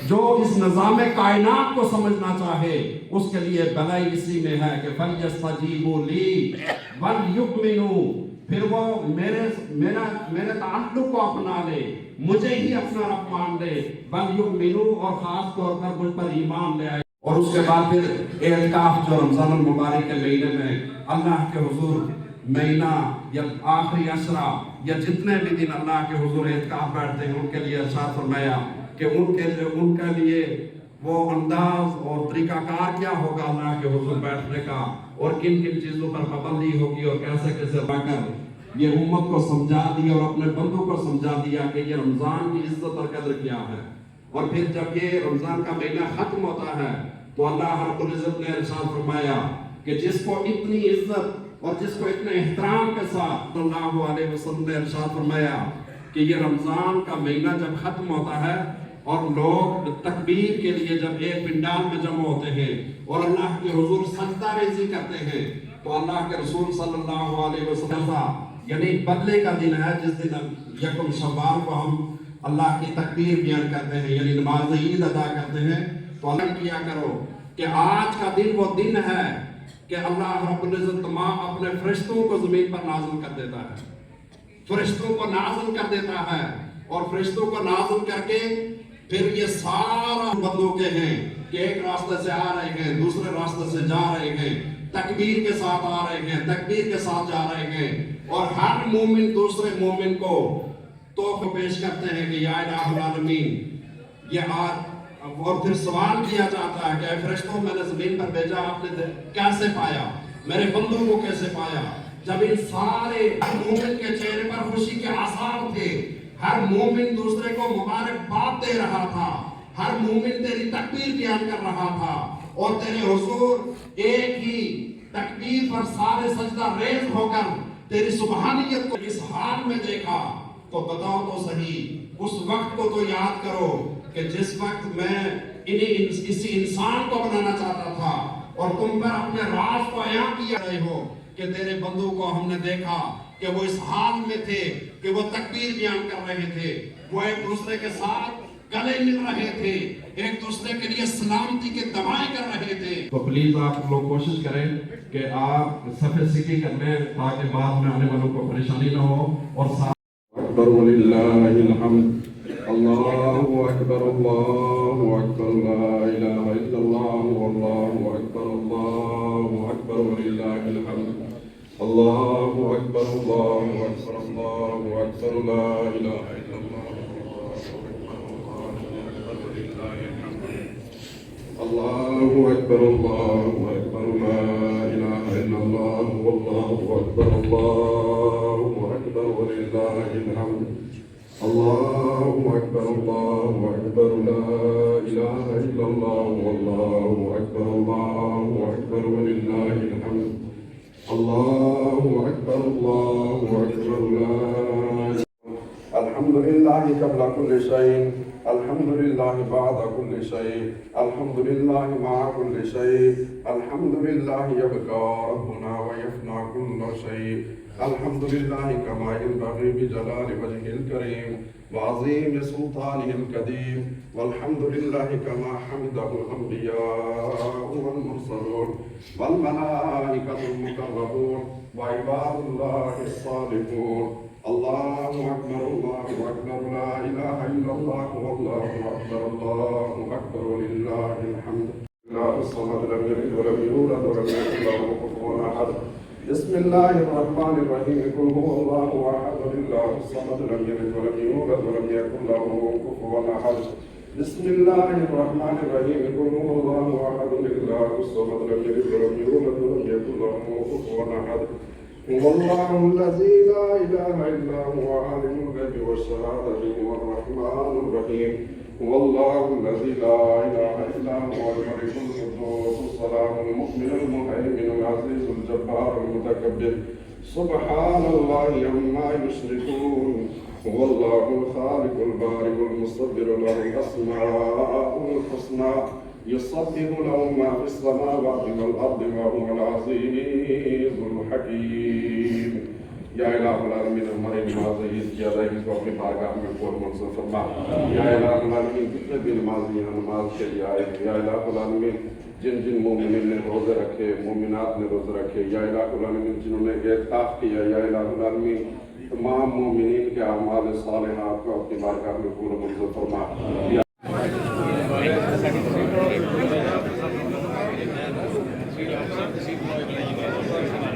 جو اس نظام کائنات کو سمجھنا چاہے اس کے لیے بھلائی اسی میں ہے کہ فَلْيَسْتَجِيبُوا لِي وَلْيُؤْمِنُوا، پھر وہ میرے تعلق کو اپنا لے، مجھے ہی اپنا رب مان لے، وَلْيُؤْمِنُوا، اور خاص طور پر مجھ پر ایمان لے آئے۔ اور اس کے بعد پھر اعتکاف جو رمضان المبارک کے مہینے میں اللہ کے حضور مہینہ یا آخری عشرہ یا جتنے بھی دن اللہ کے حضور اعتکاف بیٹھتے ہیں ان کے لیے ارشاد فرمایا کہ ان کے لیے وہ انداز اور طریقہ کار کیا ہوگا اللہ کے حضور بیٹھنے کا، اور کن کن چیزوں پر پابندی ہوگی، اور کیسے کیسے باقر یہ امت کو سمجھا دیا اور اپنے بندوں کو سمجھا دیا کہ یہ رمضان کی عزت اور قدر کیا ہے۔ اور پھر جب یہ رمضان کا مہینہ ختم ہوتا ہے تو اللہ رب العزت نے ارشاد فرمایا کہ جس کو اتنی عزت اور جس کو اتنے احترام کے ساتھ صلی اللہ علیہ وسلم نے ارشاد فرمایا کہ یہ رمضان کا مہینہ جب ختم ہوتا ہے اور لوگ تکبیر کے لیے جب ایک پنڈال میں جمع ہوتے ہیں اور اللہ کے حضور سجدہ ریزی کرتے ہیں تو اللہ کے رسول صلی اللہ علیہ وسلم یعنی بدلے کا دن ہے جس دن یکم شوال کو ہم اللہ کی تکبیر بیان کرتے ہیں، یعنی نماز عید ادا کرتے ہیں، تو علم کیا کرو کہ آج کا دن وہ دن ہے کہ اللہ رب العزت تمام اپنے فرشتوں کو زمین پر نازل کر دیتا ہے، فرشتوں کو نازل کر دیتا ہے، اور فرشتوں کو نازل کر کے پھر یہ سارا بندوں کے ہیں کہ ایک راستے سے آ رہے ہیں، دوسرے راستے سے جا رہے ہیں، تکبیر کے ساتھ آ رہے ہیں، تکبیر کے ساتھ جا رہے ہیں، اور ہر مومن دوسرے مومن کو تحفہ پیش کرتے ہیں کہ یا الہ العالمین یہ آج، اور پھر سوال کیا جاتا ہے کہ اے فرشتوں میں نے زمین پر بھیجا، آپ نے کیسے پایا، میرے بندوں کو کیسے پایا؟ جب ان سارے مومن کے چہرے پر خوشی کے آثار تھے، ہر مومن دوسرے کو مبارکباد دے رہا تھا، ہر مومن تیری تکبیر بیان کر رہا تھا، اور تیرے حضور ایک ہی تکبیر پر سارے سجدہ ریز ہو کر تیری سبحانیت کو اس حال میں دیکھا، تو بتاؤ تو صحیح اس وقت کو تو یاد کرو کہ جس وقت میں کسی انسان کو بنانا چاہتا تھا اور تم پر اپنے راز کو عیاں کیا رہے ہو کہ تیرے بندوں کو ہم نے دیکھا کہ وہ اس حال میں تھے کہ وہ تکبیر بیان کر رہے تھے، وہ ایک دوسرے کے ساتھ گلے مل رہے تھے، ایک دوسرے کے لیے سلامتی کے دعائیں کر رہے تھے۔ تو پلیز آپ لوگ کوشش کریں کہ آپ صفحے سیدھی کر لیں تاکہ بعد میں آنے والوں کو پریشانی نہ ہو، اور ساتھ اکبر وللہ الحمد، اللہ اکبر اللہ اکبر، لا الہ الا اللہ واللہ اکبر، اللہ اکبر وللہ الحمد، اللہ اکبر اللہ اکبر، اللہ اکبر، لا الہ الا اللہ، اللہ اکبر اللہ اکبر، لا الہ الا اللہ واللہ اکبر، اللہ اکبر وللہ الحمد، اللہ اکبر اللہ اکبر، لا الہ الا اللہ واللہ اکبر، اللہ اکبر وللہ الحمد، اللہ اکبر اللہ اکبر، لا الحمد للہ قبل كل شيء، الحمد للہ بعد كل شيء، الحمد للہ مع كل شيء، الحمد للہ يبقى ربنا ويفنى كل شيء، الحمد للہ كما ينبغي بجلال وجهه الكريم وعظيم سلطانه القديم، والحمد للہ كما حمده الأنبياء والمرسلون والملائكة المقربون وعباد الله الصالحون، اللہ اکبر اللہ اکبر، لا الہ الا اللہ واللہ اکبر، اللہ اکبر وللہ الحمد، اللہ الصمد لم یلد ولم یولد ولم یکن له کفوا احد، بسم اللہ الرحمن الرحیم، قل هو اللہ احد، اللہ الصمد لم یلد ولم یولد ولم یکن له کفوا احد، بسم اللہ الرحمن الرحیم، قل هو اللہ احد، اللہ الصمد لم یلد ولم یولد ولم یکن له کفوا احد، هو الله الذي لا إله إلا هو عالم الغيب والشهادة، هو الرحمن الرحيم، هو الله الذي لا إله إلا هو الملك القدوس السلام المؤمن المهيمن العزيز الجبار المتكبر، سبحان الله عما يشركون، هو الله الخالق البارئ المصور، له الأسماء الحسنى، يسبح له ما في السماوات والأرض وهو العزيز الحكيم، یا الہ العالمین ہماری نماز عید کی ادائیگی کو اپنی بارگاہ میں پر منظور فرما یا الہ العالمین جتنے بھی نمازی ہیں نماز کے لیے آئے ہیں یا الہ العالمین جن جن مومنین نے روزے رکھے مومنات نے روزے رکھے یا الہ العالمین جنہوں نے اعتکاف کیا یا الہ العالمین تمام مومنین کے اعمال صالحات کو اپنی بارگاہ میں پورا منظور فرما سیٹ